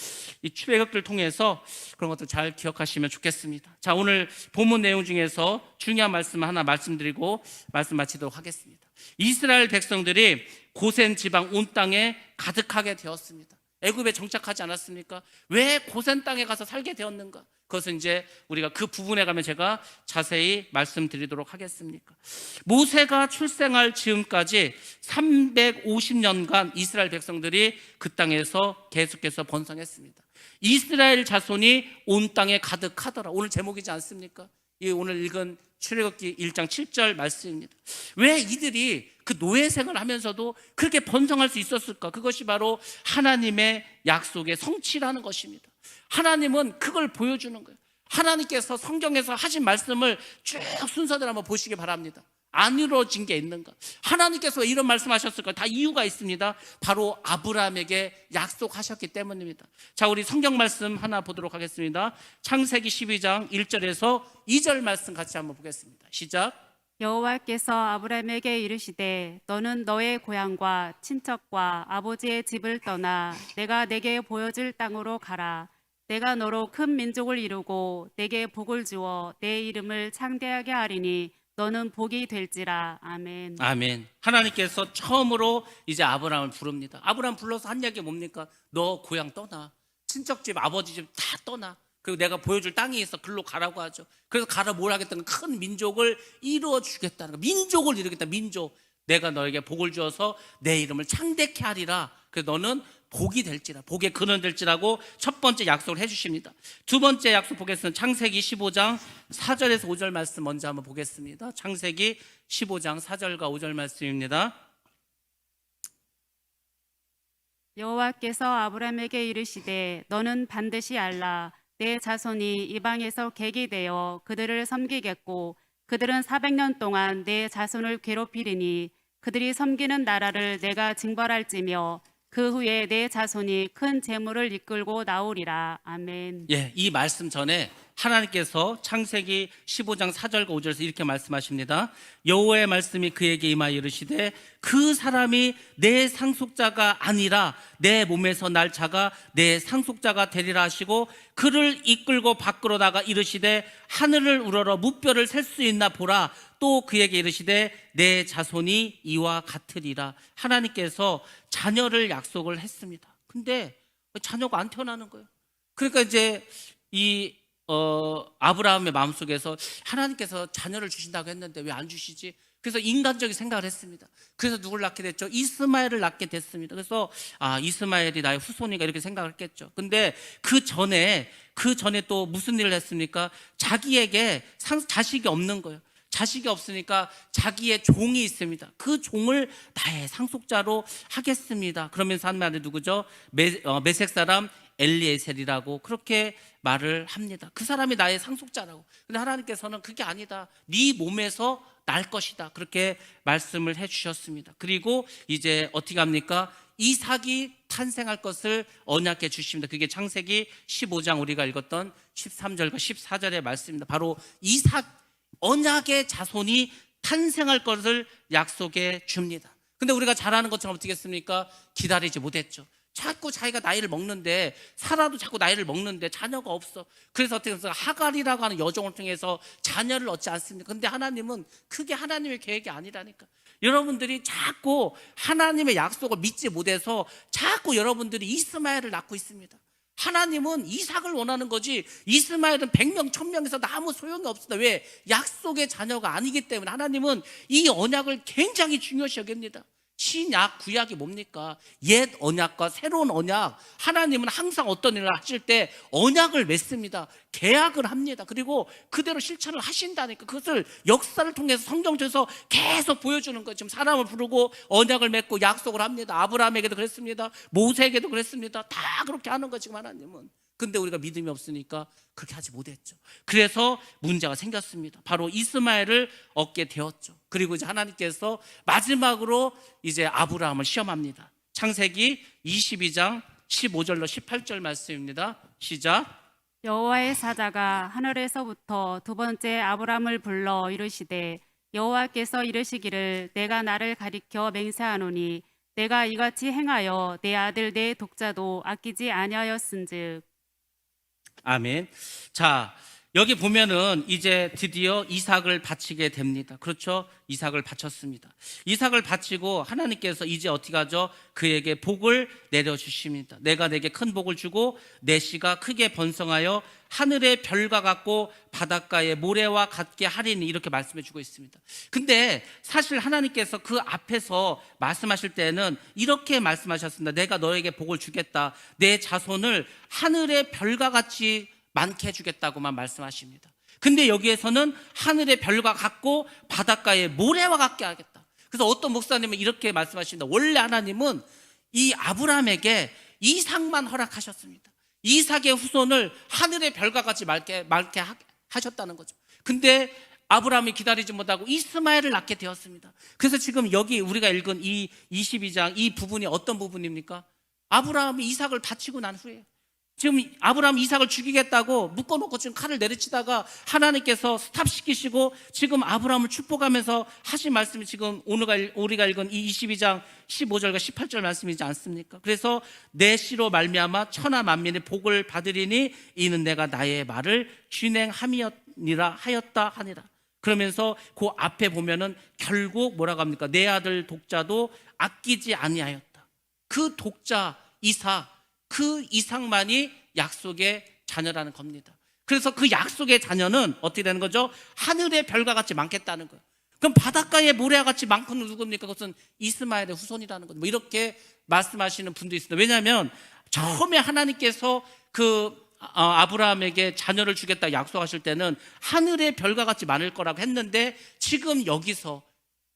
이 출애굽을 통해서 그런 것들 잘 기억하시면 좋겠습니다. 자, 오늘 본문 내용 중에서 중요한 말씀 하나 말씀드리고 말씀 마치도록 하겠습니다. 이스라엘 백성들이 고센 지방 온 땅에 가득하게 되었습니다. 애굽에 정착하지 않았습니까? 왜 고센 땅에 가서 살게 되었는가? 그것은 이제 우리가 그 부분에 가면 제가 자세히 말씀드리도록 하겠습니다. 모세가 출생할 즈음까지 350년간 이스라엘 백성들이 그 땅에서 계속해서 번성했습니다. 이스라엘 자손이 온 땅에 가득하더라. 오늘 제목이지 않습니까? 이 오늘 읽은 출애굽기 1장 7절 말씀입니다. 왜 이들이 그 노예 생활을 하면서도 그렇게 번성할 수 있었을까? 그것이 바로 하나님의 약속의 성취라는 것입니다. 하나님은 그걸 보여주는 거예요. 하나님께서 성경에서 하신 말씀을 쭉 순서대로 한번 보시기 바랍니다. 안 이루어진 게 있는가? 하나님께서 이런 말씀하셨을까? 다 이유가 있습니다. 바로 아브라함에게 약속하셨기 때문입니다. 자, 우리 성경 말씀 하나 보도록 하겠습니다. 창세기 12장 1절에서 2절 말씀 같이 한번 보겠습니다. 시작. 여호와께서 아브라함에게 이르시되 너는 너의 고향과 친척과 아버지의 집을 떠나 내가 내게 보여줄 땅으로 가라. 내가 너로 큰 민족을 이루고 내게 복을 주어 내 이름을 창대하게 하리니 너는 복이 될지라. 아멘. 아멘. 하나님께서 처음으로 이제 아브라함을 부릅니다. 아브라함 불러서 한 얘기 뭡니까? 너 고향 떠나. 친척집, 아버지 집 다 떠나. 그리고 내가 보여줄 땅이 있어. 글로 가라고 하죠. 그래서 가라 뭘 하겠다는 큰 민족을 이루어 주겠다는 거. 민족을 이루겠다. 민족. 내가 너에게 복을 주어서 내 이름을 창대케 하리라. 그래서 너는 복이 될지라, 복의 근원 될지라고 첫 번째 약속을 해주십니다. 두 번째 약속 보겠습니다. 창세기 15장 4절에서 5절 말씀 먼저 한번 보겠습니다. 창세기 15장 4절과 5절 말씀입니다. 여호와께서 아브라함에게 이르시되 너는 반드시 알라. 내 자손이 이방에서 객이 되어 그들을 섬기겠고 그들은 400년 동안 내 자손을 괴롭히리니 그들이 섬기는 나라를 내가 징벌할지며 그 후에 내 자손이 큰 재물을 이끌고 나오리라. 아멘. 예, 이 말씀 전에 하나님께서 창세기 15장 4절과 5절에서 이렇게 말씀하십니다. 여호와의 말씀이 그에게 임하여 이르시되 그 사람이 내 상속자가 아니라 내 몸에서 날 자가 내 상속자가 되리라 하시고 그를 이끌고 밖으로 나가 이르시되 하늘을 우러러 무뼈를 셀 수 있나 보라. 또 그에게 이르시되 내 자손이 이와 같으리라. 하나님께서 자녀를 약속을 했습니다. 근데 자녀가 안 태어나는 거예요. 그러니까 이제 아브라함의 마음속에서 하나님께서 자녀를 주신다고 했는데 왜 안 주시지? 그래서 인간적인 생각을 했습니다. 그래서 누굴 낳게 됐죠? 이스마엘을 낳게 됐습니다. 그래서 이스마엘이 나의 후손이가 이렇게 생각을 했겠죠. 근데 그 전에 또 무슨 일을 했습니까? 자기에게 자식이 없는 거예요. 자식이 없으니까 자기의 종이 있습니다. 그 종을 나의 상속자로 하겠습니다. 그러면서 한 말이 누구죠? 메색 사람 엘리에셀이라고 그렇게 말을 합니다. 그 사람이 나의 상속자라고. 근데 하나님께서는 그게 아니다. 네 몸에서 날 것이다. 그렇게 말씀을 해주셨습니다. 그리고 이제 어떻게 합니까? 이삭이 탄생할 것을 언약해 주십니다. 그게 창세기 15장 우리가 읽었던 13절과 14절의 말씀입니다. 바로 이삭 언약의 자손이 탄생할 것을 약속해 줍니다. 근데 우리가 잘 아는 것처럼 어떻게 했습니까? 기다리지 못했죠. 자꾸 자기가 나이를 먹는데 살아도 자꾸 나이를 먹는데 자녀가 없어. 그래서 어떻게 해서 하갈이라고 하는 여종을 통해서 자녀를 얻지 않습니까? 근데 하나님은 그게 하나님의 계획이 아니라니까. 여러분들이 자꾸 하나님의 약속을 믿지 못해서 자꾸 여러분들이 이스마엘을 낳고 있습니다. 하나님은 이삭을 원하는 거지 이스마엘은 100명 1000명에서 아무 소용이 없습니다. 왜? 약속의 자녀가 아니기 때문에. 하나님은 이 언약을 굉장히 중요시 여깁니다. 신약 구약이 뭡니까? 옛 언약과 새로운 언약. 하나님은 항상 어떤 일을 하실 때 언약을 맺습니다. 계약을 합니다. 그리고 그대로 실천을 하신다니까. 그것을 역사를 통해서 성경 중에서 계속 보여주는 거예요. 지금 사람을 부르고 언약을 맺고 약속을 합니다. 아브라함에게도 그랬습니다. 모세에게도 그랬습니다. 다 그렇게 하는 거예요 지금 하나님은. 근데 우리가 믿음이 없으니까 그렇게 하지 못했죠. 그래서 문제가 생겼습니다. 바로 이스마엘을 얻게 되었죠. 그리고 이제 하나님께서 마지막으로 이제 아브라함을 시험합니다. 창세기 22장 15절로 18절 말씀입니다. 시작. 여호와의 사자가 하늘에서부터 두 번째 아브람을 불러 이르시되 여호와께서 이르시기를 내가 나를 가리켜 맹세하노니 내가 이같이 행하여 내 아들 내 독자도 아끼지 아니하였은즉. 아멘. 자, 여기 보면은 이제 드디어 이삭을 바치게 됩니다. 그렇죠? 이삭을 바쳤습니다. 이삭을 바치고 하나님께서 이제 어떻게 하죠? 그에게 복을 내려주십니다. 내가 내게 큰 복을 주고 내 씨가 크게 번성하여 하늘의 별과 같고 바닷가의 모래와 같게 하리니 이렇게 말씀해 주고 있습니다. 근데 사실 하나님께서 그 앞에서 말씀하실 때는 이렇게 말씀하셨습니다. 내가 너에게 복을 주겠다. 내 자손을 하늘의 별과 같이 많게 해주겠다고만 말씀하십니다. 근데 여기에서는 하늘의 별과 같고 바닷가의 모래와 같게 하겠다. 그래서 어떤 목사님은 이렇게 말씀하십니다. 원래 하나님은 이 아브라함에게 이삭만 허락하셨습니다. 이삭의 후손을 하늘의 별과 같이 맑게 하셨다는 거죠. 근데 아브라함이 기다리지 못하고 이스마엘을 낳게 되었습니다. 그래서 지금 여기 우리가 읽은 이 22장 이 부분이 어떤 부분입니까? 아브라함이 이삭을 바치고 난 후에 지금 아브라함 이삭을 죽이겠다고 묶어놓고 지금 칼을 내리치다가 하나님께서 스탑시키시고 지금 아브라함을 축복하면서 하신 말씀이 지금 우리가 읽은 이 22장 15절과 18절 말씀이지 않습니까? 그래서 내 씨로 말미암아 천하 만민의 복을 받으리니 이는 내가 나의 말을 준행함이었니라 하였다 하니라. 그러면서 그 앞에 보면은 결국 뭐라고 합니까? 내 아들 독자도 아끼지 아니하였다. 그 독자 이삭, 그 이삭만이 약속의 자녀라는 겁니다. 그래서 그 약속의 자녀는 어떻게 되는 거죠? 하늘의 별과 같이 많겠다는 거예요. 그럼 바닷가의 모래와 같이 많고는 누굽니까? 그것은 이스마엘의 후손이라는 거죠. 뭐 이렇게 말씀하시는 분도 있습니다. 왜냐하면 처음에 하나님께서 아브라함에게 자녀를 주겠다 약속하실 때는 하늘의 별과 같이 많을 거라고 했는데 지금 여기서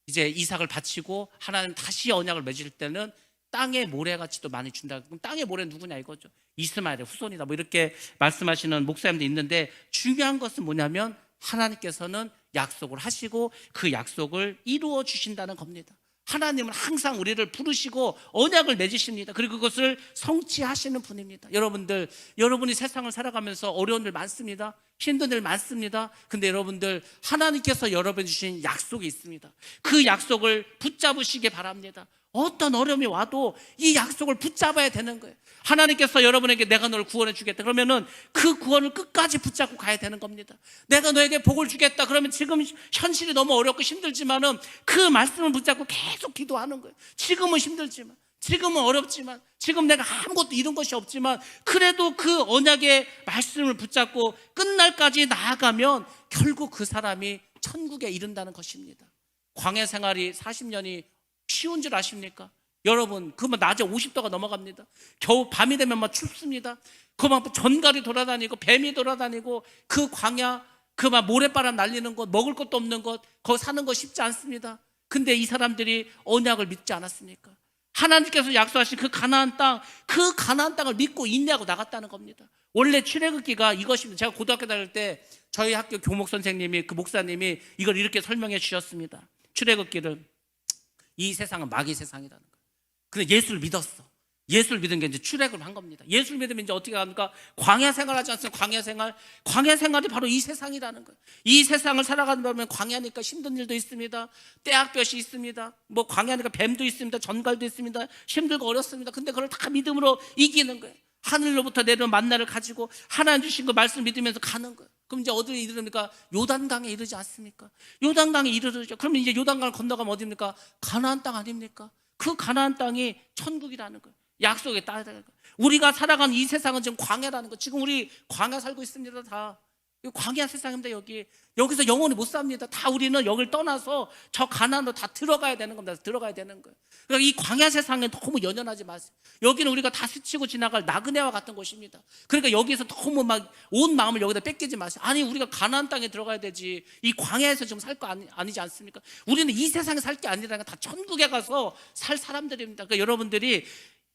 이제 이삭을 바치고 하나님 다시 언약을 맺을 때는 땅의 모래같이도 많이 준다. 그럼 땅의 모래는 누구냐 이거죠. 이스마엘의 후손이다. 뭐 이렇게 말씀하시는 목사님도 있는데 중요한 것은 뭐냐면 하나님께서는 약속을 하시고 그 약속을 이루어 주신다는 겁니다. 하나님은 항상 우리를 부르시고 언약을 맺으십니다. 그리고 그것을 성취하시는 분입니다. 여러분들, 여러분이 세상을 살아가면서 어려운 일 많습니다. 힘든 일 많습니다. 근데 여러분들, 하나님께서 여러분이 주신 약속이 있습니다. 그 약속을 붙잡으시기 바랍니다. 어떤 어려움이 와도 이 약속을 붙잡아야 되는 거예요. 하나님께서 여러분에게 내가 너를 구원해 주겠다 그러면은 그 구원을 끝까지 붙잡고 가야 되는 겁니다. 내가 너에게 복을 주겠다 그러면 지금 현실이 너무 어렵고 힘들지만은 그 말씀을 붙잡고 계속 기도하는 거예요. 지금은 힘들지만, 지금은 어렵지만, 지금 내가 아무것도 이룬 것이 없지만 그래도 그 언약의 말씀을 붙잡고 끝날까지 나아가면 결국 그 사람이 천국에 이른다는 것입니다. 광야 생활이 40년이 쉬운 줄 아십니까? 여러분, 그만 낮에 50도가 넘어갑니다. 겨우 밤이 되면 막 춥습니다. 그만 전갈이 돌아다니고 뱀이 돌아다니고 그 광야, 그만 모래바람 날리는 곳, 먹을 것도 없는 곳, 거기 사는 거 쉽지 않습니다. 근데 이 사람들이 언약을 믿지 않았습니까? 하나님께서 약속하신 그 가나안 땅, 그 가나안 땅을 믿고 인내하고 나갔다는 겁니다. 원래 출애굽기가 이것입니다. 제가 고등학교 다닐 때 저희 학교 교목 선생님이, 그 목사님이 이걸 이렇게 설명해 주셨습니다. 출애굽기를, 이 세상은 마귀 세상이라는 거예요. 근데 예수를 믿었어. 예수를 믿은 게 이제 출애굽을 한 겁니다. 예수를 믿으면 이제 어떻게 합니까? 광야 생활하지 않습니까? 광야 생활. 광야 생활이 바로 이 세상이라는 거예요. 이 세상을 살아가면 광야니까 힘든 일도 있습니다. 떼약볕이 있습니다. 뭐 광야니까 뱀도 있습니다. 전갈도 있습니다. 힘들고 어렵습니다. 근데 그걸 다 믿음으로 이기는 거예요. 하늘로부터 내려온 만나를 가지고 하나님 주신 그 말씀 믿으면서 가는 거예요. 그럼 이제 어디에 이르릅니까? 요단강에 이르지 않습니까? 요단강에 이르르죠. 그러면 이제 요단강을 건너가면 어디입니까? 가나안 땅 아닙니까? 그 가나안 땅이 천국이라는 거예요. 약속에 따라야 되는 거예요. 우리가 살아가는 이 세상은 지금 광야라는 거예요. 지금 우리 광야 살고 있습니다. 다 광야 세상입니다. 여기서 영원히 못 삽니다. 다 우리는 여기를 떠나서 저 가나안으로 다 들어가야 되는 겁니다. 들어가야 되는 거예요. 그러니까 이 광야 세상에 너무 연연하지 마세요. 여기는 우리가 다 스치고 지나갈 나그네와 같은 곳입니다. 그러니까 여기서 너무 막 온 마음을 여기다 뺏기지 마세요. 아니, 우리가 가나안 땅에 들어가야 되지. 이 광야에서 지금 살 거 아니지 않습니까? 우리는 이 세상에 살 게 아니라 다 천국에 가서 살 사람들입니다. 그러니까 여러분들이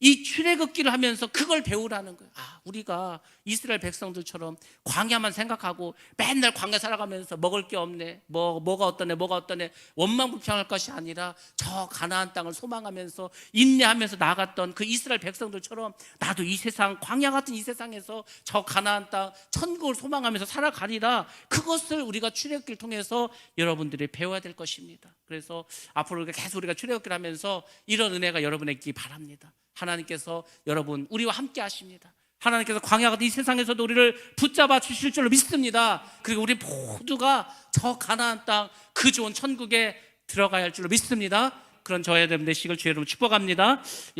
이 출애굽기를 하면서 그걸 배우라는 거예요. 아, 우리가 이스라엘 백성들처럼 광야만 생각하고 맨날 광야 살아가면서 먹을 게 없네, 뭐가 어떠네 원망불평할 것이 아니라 저 가나안 땅을 소망하면서 인내하면서 나갔던 그 이스라엘 백성들처럼 나도 이 세상, 광야 같은 이 세상에서 저 가나안 땅 천국을 소망하면서 살아가리라. 그것을 우리가 출애굽기를 통해서 여러분들이 배워야 될 것입니다. 그래서 앞으로 계속 우리가 출애굽기를 하면서 이런 은혜가 여러분에게 있기 바랍니다. 하나님께서 여러분 우리와 함께 하십니다. 하나님께서 광야 같은 이 세상에서도 우리를 붙잡아 주실 줄로 믿습니다. 그리고 우리 모두가 저 가나안 땅, 그 좋은 천국에 들어가야 할 줄로 믿습니다. 그런 저와 여러분 되시길 주의 이름으로 축복합니다.